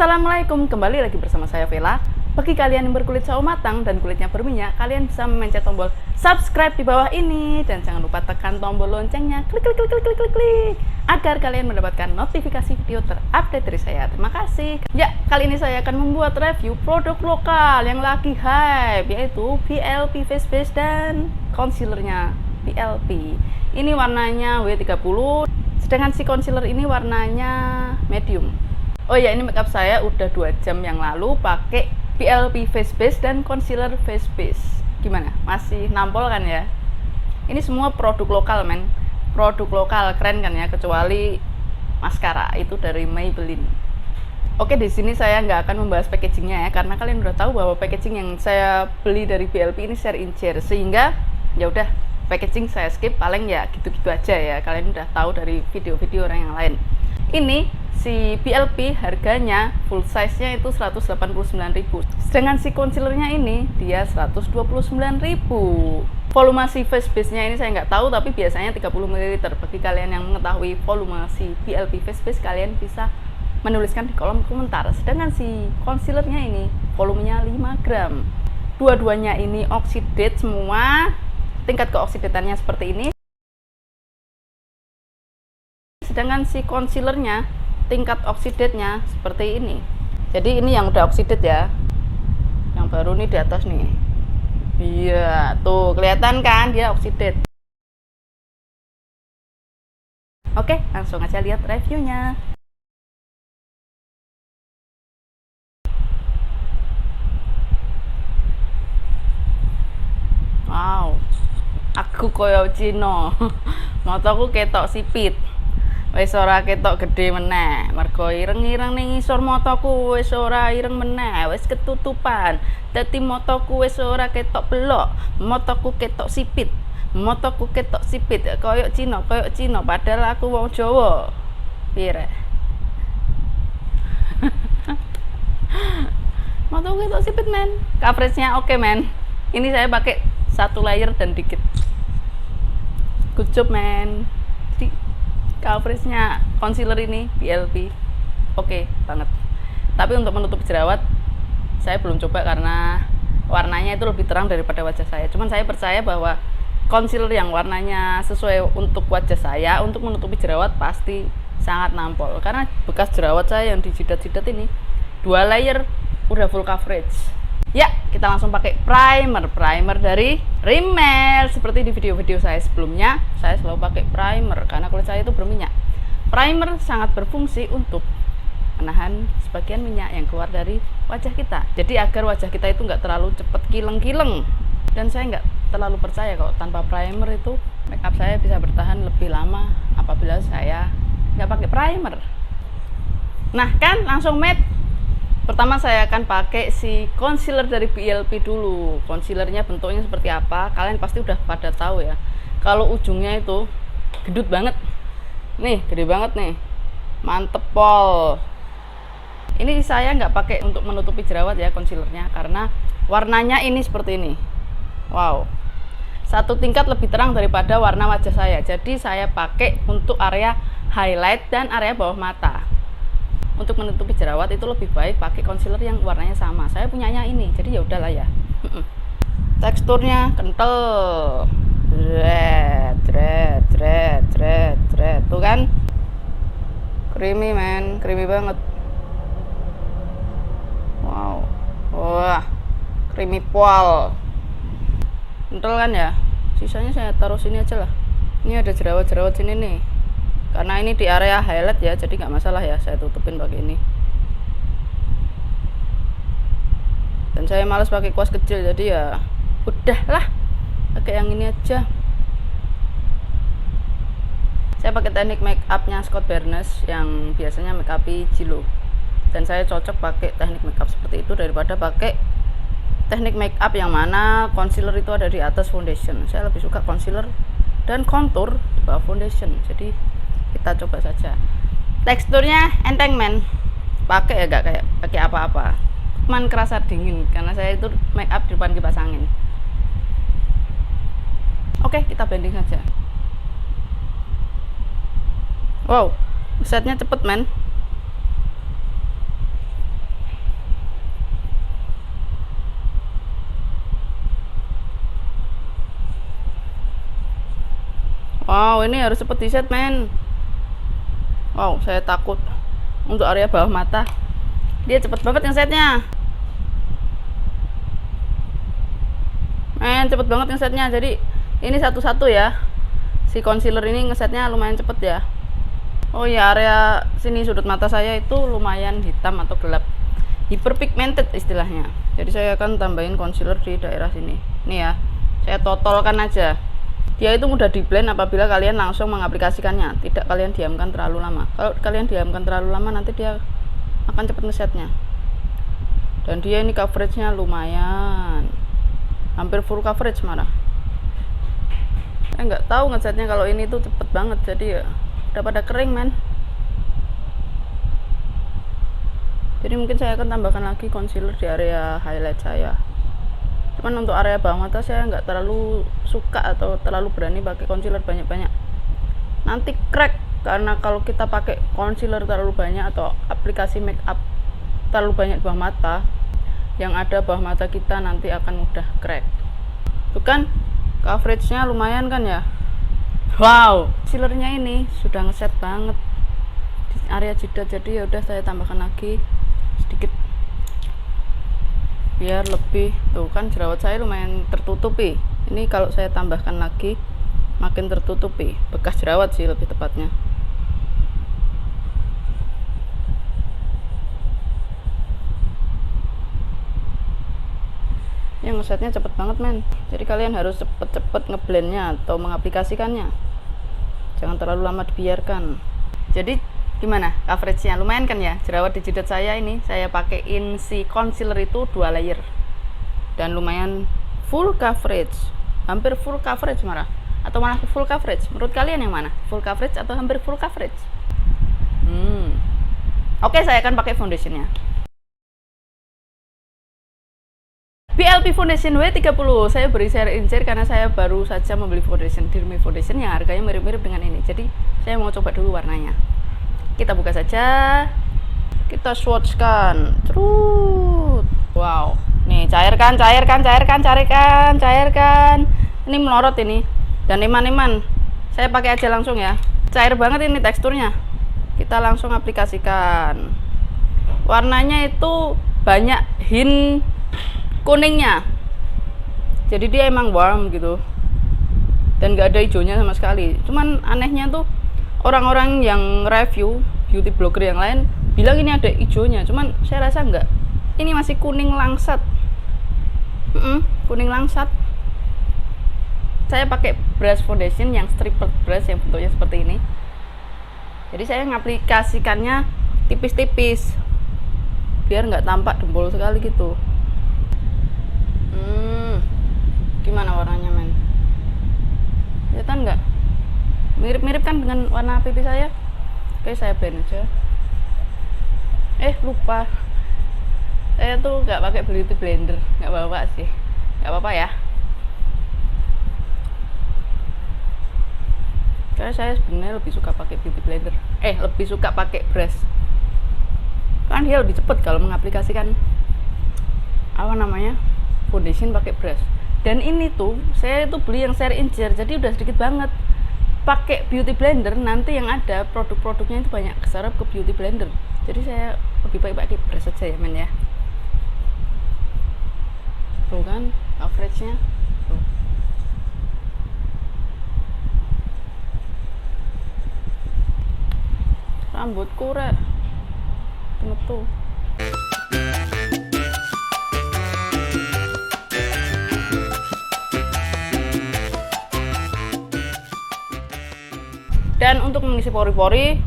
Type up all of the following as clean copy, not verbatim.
Assalamualaikum, kembali lagi bersama saya Vela. Bagi kalian yang berkulit sawo matang dan kulitnya berminyak, kalian bisa memencet tombol subscribe di bawah ini dan jangan lupa tekan tombol loncengnya, klik klik klik klik klik klik, klik agar kalian mendapatkan notifikasi video terupdate dari saya. Terima kasih. Ya, kali ini saya akan membuat review produk lokal yang lagi hype, yaitu BLP Face Base dan concealernya BLP. Ini warnanya W30, sedangkan si concealer ini warnanya medium. Oh ya, ini makeup saya udah 2 jam yang lalu pakai BLP Face Base dan concealer Face Base. Gimana? Masih nampol kan ya? Ini semua produk lokal, men. Produk lokal, keren kan ya? Kecuali maskara itu dari Maybelline. Oke, di sini saya nggak akan membahas packagingnya ya, karena kalian udah tahu bahwa packaging yang saya beli dari BLP ini share in share, sehingga ya udah packaging saya skip, paling ya gitu-gitu aja ya. Kalian udah tahu dari video-video orang yang lain. Ini si BLP harganya full size nya itu 189.000, sedangkan si concealernya ini dia 129.000. Volume si face base nya ini saya nggak tahu, tapi biasanya 30 ml. Bagi kalian yang mengetahui volume si BLP face base, kalian bisa menuliskan di kolom komentar. Sedangkan si concealernya ini volumenya 5 gram. Dua-duanya ini oxidate semua, tingkat keoksidatannya seperti ini. Sedangkan si concealernya tingkat oksidatnya seperti ini. Jadi ini yang udah oksidate ya, yang baru nih di atas nih. Iya, tuh kelihatan kan dia oksidate. Oke, langsung aja lihat reviewnya. Wow, aku koyo Cino. Mataku ketok sipit. Wis ora ketok gede meneh, mergo ireng-ireng ning ngisor mataku wis ora ireng meneh, wis ketutupan. Dadi mataku wis ora ketok belok, mataku ketok sipit. Mataku ketok sipit koyo Cina, padahal aku wong Jawa. Piye rek? Mataku ketok sipit, men. Coveragenya oke, men. Ini saya pakai 1 layer dan dikit. Good job, men. Coveragenya concealer ini BLP oke banget. Tapi untuk menutup jerawat saya belum coba karena warnanya itu lebih terang daripada wajah saya. Cuman saya percaya bahwa concealer yang warnanya sesuai untuk wajah saya, untuk menutupi jerawat pasti sangat nampol. Karena bekas jerawat saya yang di jidat-jidat ini 2 layer udah full coverage. Ya, kita langsung pakai primer dari Rimmel. Seperti di video-video saya sebelumnya, saya selalu pakai primer karena kulit saya itu berminyak. Primer sangat berfungsi untuk menahan sebagian minyak yang keluar dari wajah kita. Jadi agar wajah kita itu nggak terlalu cepat kileng-kileng. Dan saya nggak terlalu percaya kalau tanpa primer itu makeup saya bisa bertahan lebih lama apabila saya nggak pakai primer. Nah kan, langsung matte. Pertama saya akan pakai si concealer dari BLP dulu. Concealernya bentuknya seperti apa, kalian pasti udah pada tahu ya. Kalau ujungnya itu gedut banget. Nih, gede banget nih. Mantep pol. Ini saya nggak pakai untuk menutupi jerawat ya concealernya, karena warnanya ini seperti ini. Wow. 1 tingkat lebih terang daripada warna wajah saya. Jadi saya pakai untuk area highlight dan area bawah mata. Untuk menutupi jerawat itu lebih baik pakai concealer yang warnanya sama. Saya punyanya ini, jadi ya udahlah ya. Teksturnya kental, tuh kan, creamy men, creamy banget. Wow, wah, creamy pol, kental kan ya. Sisanya saya taruh sini aja lah. Ini ada jerawat-jerawat sini nih. Karena ini di area highlight ya, jadi nggak masalah ya, saya tutupin pakai ini. Dan saya males pakai kuas kecil, jadi ya udahlah pakai yang ini aja. Saya pakai teknik make upnya Scott Barnes yang biasanya make up Jilo, dan saya cocok pakai teknik make up seperti itu daripada pakai teknik make up yang mana concealer itu ada di atas foundation. Saya lebih suka concealer dan contour di bawah foundation, jadi kita coba saja. Teksturnya enteng men, pakai ya gak kayak pakai apa-apa, cuman kerasa dingin karena saya itu make up di depan kipas angin. Oke, kita blending saja. Wow, setnya cepet men. Wow, ini harus cepet di set men. Wow, saya takut untuk area bawah mata. Dia cepet banget ngesetnya. Men, cepet banget ngesetnya. Jadi ini satu-satu ya. Si concealer ini ngesetnya lumayan cepet ya. Oh ya, area sini sudut mata saya itu lumayan hitam atau gelap. Hyperpigmented istilahnya. Jadi saya akan tambahin concealer di daerah sini. Nih ya, saya totolkan aja. Dia itu mudah di blend apabila kalian langsung mengaplikasikannya, tidak kalian diamkan terlalu lama. Kalau kalian diamkan terlalu lama nanti dia akan cepat ngesetnya. Dan dia ini coveragenya lumayan, hampir full coverage malah. Saya nggak tahu ngesetnya kalau ini tuh cepet banget, jadi ya udah pada kering men. Jadi mungkin saya akan tambahkan lagi concealer di area highlight saya. Cuman untuk area bawah mata saya nggak terlalu suka atau terlalu berani pakai concealer banyak-banyak. Nanti crack, karena kalau kita pakai concealer terlalu banyak atau aplikasi make up terlalu banyak di bawah mata, yang ada bawah mata kita nanti akan mudah crack. Itu kan coveragenya lumayan kan ya. Wow, concealernya ini sudah ngeset banget di area jidat, jadi ya udah saya tambahkan lagi sedikit biar lebih, tuh kan jerawat saya lumayan tertutupi. Ini kalau saya tambahkan lagi makin tertutupi, bekas jerawat sih lebih tepatnya. Yang ngesetnya cepet banget men, jadi kalian harus cepet-cepet ngeblendnya atau mengaplikasikannya, jangan terlalu lama dibiarkan. Jadi gimana coveragenya? Lumayan kan ya, jerawat di jidat saya ini saya pakein si concealer itu 2 layer dan lumayan full coverage, hampir full coverage malah, atau malah full coverage. Menurut kalian yang mana, full coverage atau hampir full coverage? Oke, saya akan pakai foundationnya. BLP Foundation W30. Saya beri share karena saya baru saja membeli foundation, Dirmi Foundation yang harganya mirip-mirip dengan ini. Jadi saya mau coba dulu warnanya. Kita buka saja, kita swatchkan, cerut. Wow, nih cairkan. Ini melorot ini, dan eman-eman. Saya pakai aja langsung ya, cair banget ini teksturnya. Kita langsung aplikasikan. Warnanya itu banyak hint kuningnya, jadi dia emang warm gitu, dan gak ada hijaunya sama sekali. Cuman anehnya tuh orang-orang yang review beauty blogger yang lain bilang ini ada hijaunya, cuman saya rasa enggak, ini masih kuning langsat. Kuning langsat. Saya pakai brush foundation yang striped brush yang bentuknya seperti ini, jadi saya ngaplikasikannya tipis-tipis biar nggak tampak dempul sekali gitu. Gimana warnanya men? Kelihatan nggak? Mirip-mirip kan dengan warna pipi saya. Oke, saya blend aja. Lupa, saya tuh nggak pakai beauty blender, nggak bawa sih, nggak apa-apa ya. Karena saya sebenarnya lebih suka pakai beauty blender, lebih suka pakai brush, kan dia lebih cepet kalau mengaplikasikan foundation pakai brush. Dan ini tuh saya tuh beli yang share injer, jadi udah sedikit banget. Pakai beauty blender nanti yang ada produk-produknya itu banyak keserap ke beauty blender, jadi saya lebih baik pakai brush aja ya men ya. Tuh kan coveragenya tuh. Rambutku rek metu. Dan untuk mengisi pori-pori,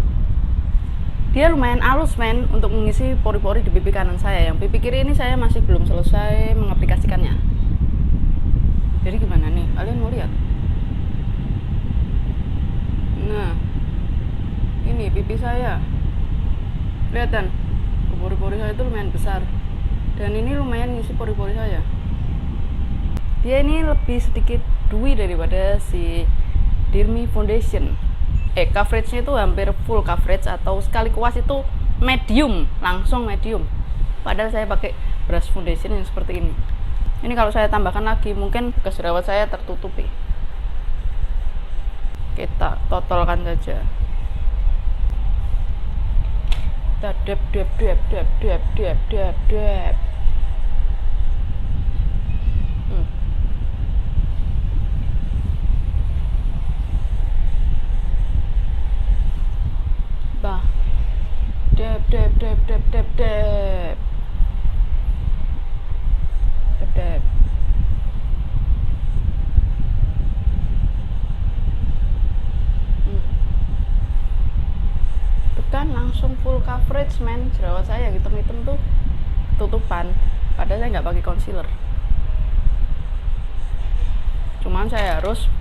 dia lumayan halus men, untuk mengisi pori-pori di pipi kanan saya. Yang pipi kiri ini saya masih belum selesai mengaplikasikannya. Jadi gimana nih, kalian mau lihat? Nah, ini pipi saya, kelihatan pori-pori saya itu lumayan besar, dan ini lumayan ngisi pori-pori saya. Dia ini lebih sedikit dewy daripada si Dirmi Foundation. Coveragenya itu hampir full coverage, atau sekali kuas itu medium, langsung medium. Padahal saya pakai brush foundation yang seperti ini. Ini kalau saya tambahkan lagi mungkin bekas jerawat saya tertutupi. Kita totalkan saja. Kita dep. Bah. Dep. Kan langsung full coverage men, jerawat saya yang hitam-hitam tuh tutupan, padahal saya nggak pakai concealer. Cuman saya harus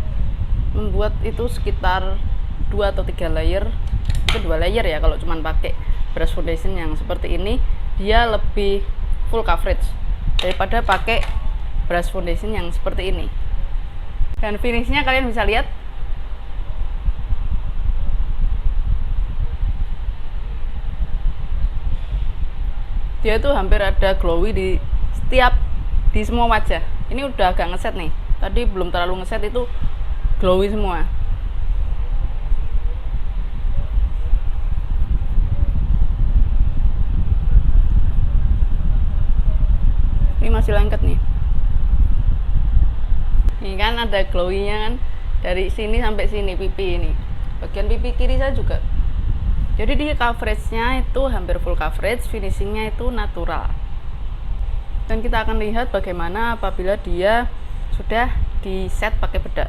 membuat itu sekitar 2 atau 3 layer, itu 2 layer ya kalau cuman pakai brush foundation yang seperti ini, dia lebih full coverage daripada pakai brush foundation yang seperti ini. Dan finishnya kalian bisa lihat, dia tuh hampir ada glowy di semua wajah. Ini udah agak ngeset nih, tadi belum terlalu ngeset, itu glowy semua. Ini masih lengket nih. Ini kan ada glowy-nya kan, dari sini sampai sini pipi ini. Bagian pipi kiri saya juga. Jadi di coverage-nya itu hampir full coverage, finishing-nya itu natural. Dan kita akan lihat bagaimana apabila dia sudah di set pakai bedak.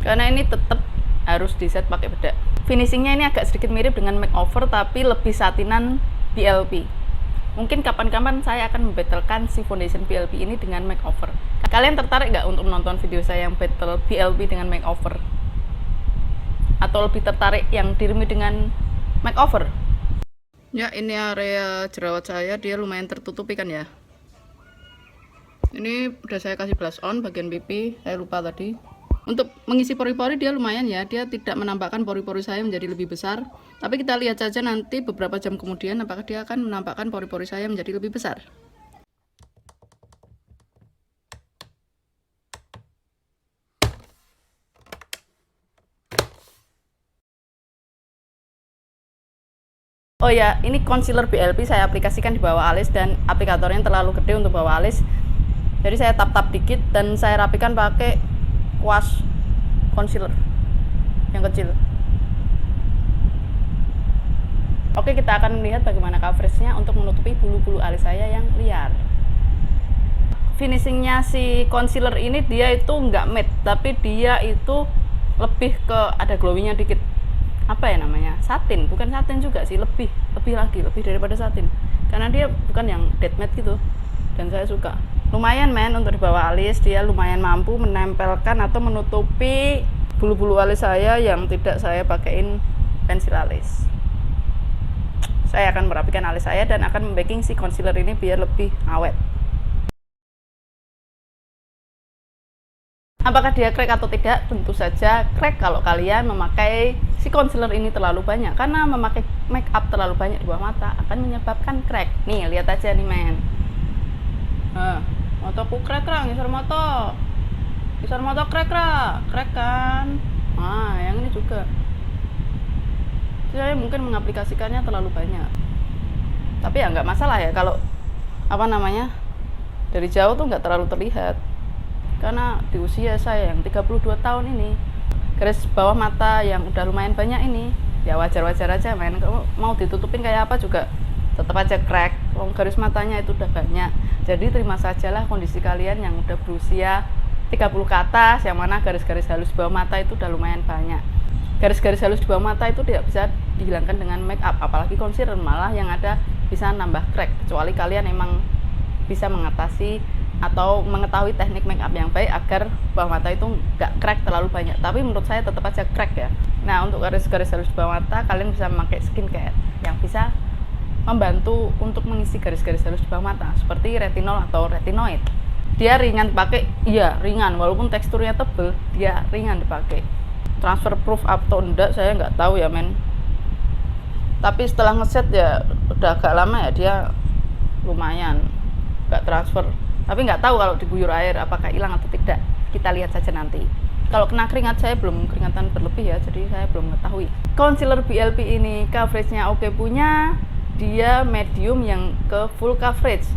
Karena ini tetap harus di set pakai bedak. Finishing-nya ini agak sedikit mirip dengan makeover tapi lebih satinan BLP. Mungkin kapan-kapan saya akan membattlekan si foundation BLP ini dengan makeover. Kalian tertarik nggak untuk menonton video saya yang battle BLP dengan makeover? Atau lebih tertarik yang diremi dengan makeover? Ya, ini area jerawat saya, dia lumayan tertutupi kan ya. Ini udah saya kasih blush on bagian pipi, saya lupa tadi. Untuk mengisi pori-pori dia lumayan ya, dia tidak menampakkan pori-pori saya menjadi lebih besar. Tapi kita lihat saja nanti beberapa jam kemudian apakah dia akan menampakkan pori-pori saya menjadi lebih besar. Oh ya, ini concealer BLP saya aplikasikan di bawah alis dan aplikatornya terlalu gede untuk bawah alis. Jadi saya tap-tap dikit dan saya rapikan pakai kuas concealer yang kecil. Oke, kita akan melihat bagaimana coveragenya untuk menutupi bulu-bulu alis saya yang liar. Finishingnya si concealer ini dia itu nggak matte, tapi dia itu lebih ke ada glowingnya dikit. Apa ya namanya, satin, bukan satin juga sih, lebih daripada satin, karena dia bukan yang dead matte gitu, dan saya suka. Lumayan men, untuk di bawah alis dia lumayan mampu menempelkan atau menutupi bulu-bulu alis saya yang tidak saya pakein pensil alis. Saya akan merapikan alis saya dan akan membacking si concealer ini biar lebih awet. Apakah dia crack atau tidak? Tentu saja crack kalau kalian memakai si concealer ini terlalu banyak, karena memakai make up terlalu banyak di bawah mata akan menyebabkan crack. Nih, lihat aja nih men. Motoku crack ngisor moto crack kan. Yang ini juga. Saya mungkin mengaplikasikannya terlalu banyak. Tapi ya nggak masalah ya kalau dari jauh tuh nggak terlalu terlihat. Karena di usia saya yang 32 tahun ini, garis bawah mata yang udah lumayan banyak ini, ya wajar-wajar aja men. Kalau mau ditutupin kayak apa juga tetap aja crack. Garis matanya itu udah banyak. Jadi terima sajalah kondisi kalian yang udah berusia 30 ke atas, yang mana garis-garis halus bawah mata itu udah lumayan banyak. Garis-garis halus di bawah mata itu tidak bisa dihilangkan dengan make up, apalagi concealer, malah yang ada bisa nambah crack, kecuali kalian emang bisa mengatasi atau mengetahui teknik make up yang baik agar bawah mata itu nggak crack terlalu banyak. Tapi menurut saya tetap aja crack ya. Nah, untuk garis-garis halus di bawah mata kalian bisa memakai skincare yang bisa membantu untuk mengisi garis-garis halus di bawah mata seperti retinol atau retinoid. Dia ringan dipakai, iya ringan, walaupun teksturnya tebel, dia ringan dipakai. Transfer proof atau enggak saya nggak tahu ya men. Tapi setelah ngeset ya udah agak lama ya, dia lumayan nggak transfer. Tapi nggak tahu kalau diguyur air apakah hilang atau tidak. Kita lihat saja nanti. Kalau kena keringat, saya belum keringatan berlebih ya, jadi saya belum mengetahui. Concealer BLP ini coveragenya oke punya, dia medium yang ke full coverage,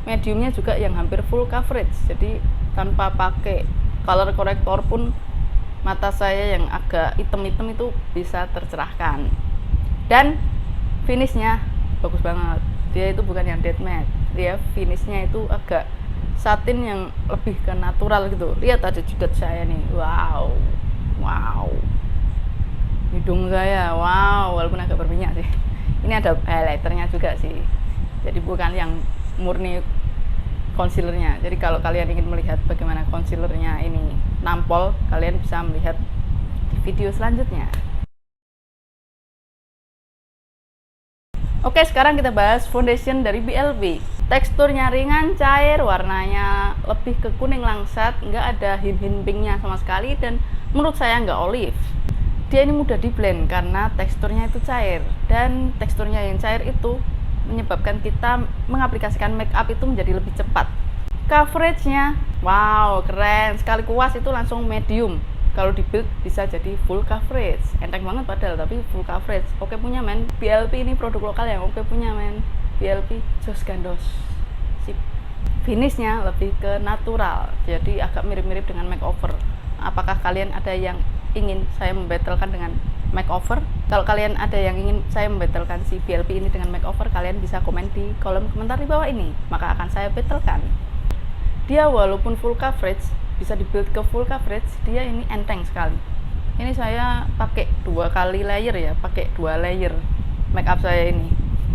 mediumnya juga yang hampir full coverage, jadi tanpa pakai color corrector pun mata saya yang agak hitam-hitam itu bisa tercerahkan. Dan finishnya bagus banget, dia itu bukan yang dead matte, dia finishnya itu agak satin yang lebih ke natural gitu. Lihat aja jidat saya nih, wow, hidung saya, wow, walaupun agak berminyak sih. Ini ada highlighternya juga sih, jadi bukan yang murni concealernya. Jadi kalau kalian ingin melihat bagaimana concealernya ini nampol, kalian bisa melihat di video selanjutnya. Oke, sekarang kita bahas foundation dari BLP. Teksturnya ringan, cair, warnanya lebih ke kuning langsat, nggak ada hint-hint pinknya sama sekali, dan menurut saya nggak olive. Dia ini mudah di blend karena teksturnya itu cair, dan teksturnya yang cair itu menyebabkan kita mengaplikasikan make up itu menjadi lebih cepat. Coveragenya, wow, keren sekali, kuas itu langsung medium. Kalau di build bisa jadi full coverage, enteng banget padahal, tapi full coverage. Oke punya men, BLP ini produk lokal yang oke punya men. BLP jos gandos, sip. Finishnya lebih ke natural, jadi agak mirip-mirip dengan makeover. Apakah kalian ada yang ingin saya membattlekan dengan makeover? Kalau kalian ada yang ingin saya membattlekan si BLP ini dengan makeover, kalian bisa komen di kolom komentar di bawah ini, maka akan saya battlekan. Dia walaupun full coverage, bisa dibuild ke full coverage, dia ini enteng sekali. Ini saya pakai 2 kali layer ya, pakai 2 layer makeup saya ini,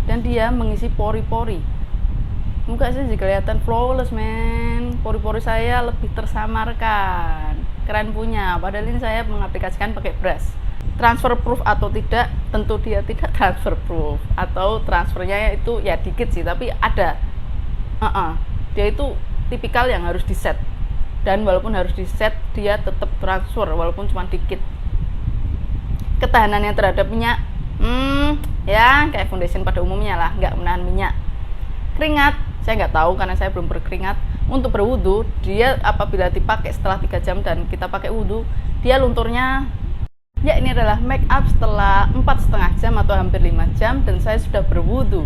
dan dia mengisi pori-pori. Muka saya jadi kelihatan flawless men, pori-pori saya lebih tersamarkan, keren punya. Padahal ini saya mengaplikasikan pakai brush. Transfer proof atau tidak, tentu dia tidak transfer proof, atau transfernya itu ya dikit sih, tapi ada. Dia itu tipikal yang harus di set, dan walaupun harus di set dia tetap transfer walaupun cuma dikit. Ketahanannya terhadap minyak ya kayak foundation pada umumnya lah, nggak menahan minyak. Keringat saya nggak tahu karena saya belum berkeringat. Untuk berwudu, dia apabila dipakai setelah 3 jam dan kita pakai wudu, dia lunturnya ya. Ini adalah make up setelah 4,5 jam atau hampir 5 jam, dan saya sudah berwudu,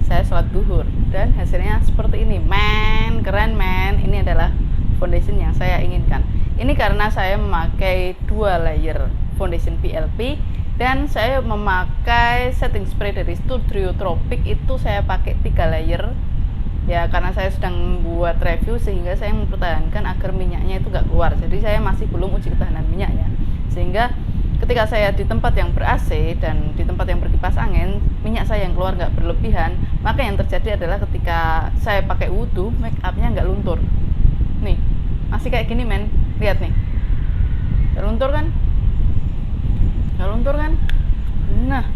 saya sholat duhur, dan hasilnya seperti ini men, keren men. Ini adalah foundation yang saya inginkan. Ini karena saya memakai 2 layer foundation BLP, dan saya memakai setting spray dari Studio Tropic, itu saya pakai 3 layer ya, karena saya sedang membuat review sehingga saya mempertahankan agar minyaknya itu nggak keluar. Jadi saya masih belum uji ketahanan minyaknya, sehingga ketika saya di tempat yang ber-AC dan di tempat yang berkipas angin, minyak saya yang keluar nggak berlebihan. Maka yang terjadi adalah ketika saya pakai wudhu, make upnya nggak luntur. Nih, masih kayak gini men, lihat nih, nggak luntur kan? Nggak luntur kan? Nah,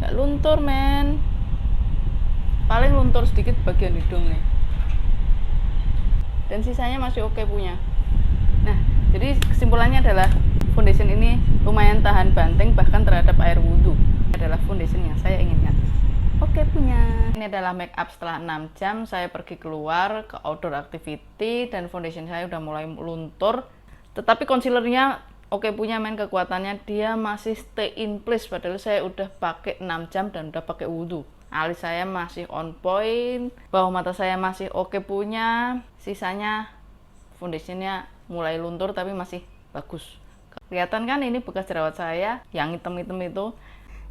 nggak luntur men, paling luntur sedikit bagian hidung nih, dan sisanya masih oke punya. Nah, jadi kesimpulannya adalah foundation ini lumayan tahan banting bahkan terhadap air wudhu. Adalah foundation yang saya inginkan. Oke punya. Ini adalah make up setelah 6 jam saya pergi keluar ke outdoor activity, dan foundation saya udah mulai luntur. Tetapi concealernya oke punya men, kekuatannya dia masih stay in place padahal saya udah pakai 6 jam dan udah pakai wudhu. Alis saya masih on point, bawah mata saya masih oke punya, sisanya foundationnya mulai luntur tapi masih bagus. Kelihatan kan ini bekas jerawat saya yang hitam-hitam itu.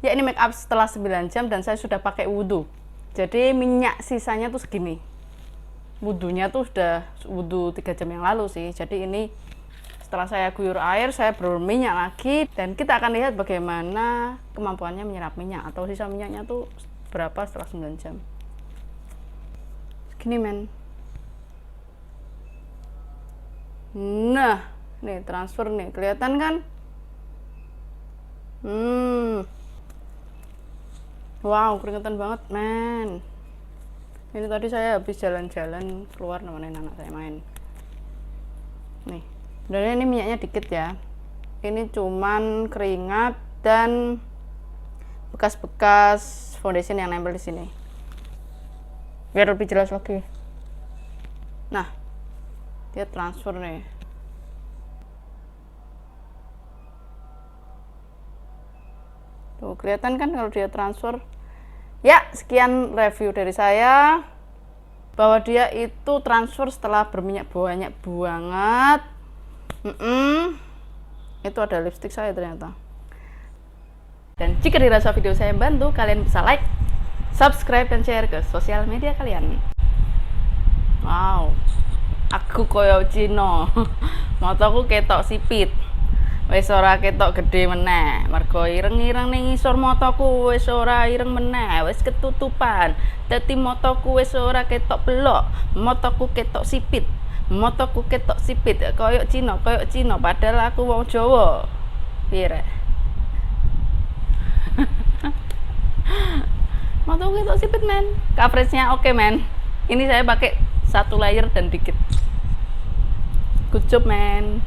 Ya ini make up setelah 9 jam dan saya sudah pakai wudhu. Jadi minyak sisanya tuh segini. Wudhunya tuh sudah wudhu 3 jam yang lalu sih. Jadi ini setelah saya guyur air, saya berminyak lagi, dan kita akan lihat bagaimana kemampuannya menyerap minyak atau sisa minyaknya tuh berapa setelah 9 jam. Segini men. Nah, nih transfer nih, kelihatan kan? Wow, keringetan banget men. Ini tadi saya habis jalan-jalan keluar nemenin anak saya main. Nih, sebenarnya ini minyaknya dikit ya. Ini cuman keringat dan bekas-bekas foundation yang nempel di sini. Biar lebih jelas lagi. Nah, dia transfer nih. Tuh kelihatan kan kalau dia transfer. Ya, sekian review dari saya bahwa dia itu transfer setelah berminyak banyak banget. Itu ada lipstick saya ternyata. Dan jika dirasa video saya membantu, kalian bisa like, subscribe, dan share ke sosial media kalian. Wow, aku koyo Cino. Motoku ketok sipit. Wis ora ketok gede meneh, mergo ireng-ireng ning ngisor motoku wis ora ireng meneh, wis ketutupan. Dadi motoku wis ora ketok belok, motoku ketok sipit. Motoku ketok sipit koyo Cino, padahal aku wong Jawa. Piye rek? Motoku ketok sipit, men. Coveragenya oke, men. Ini saya pakai 1 layer dan dikit. Good job, men.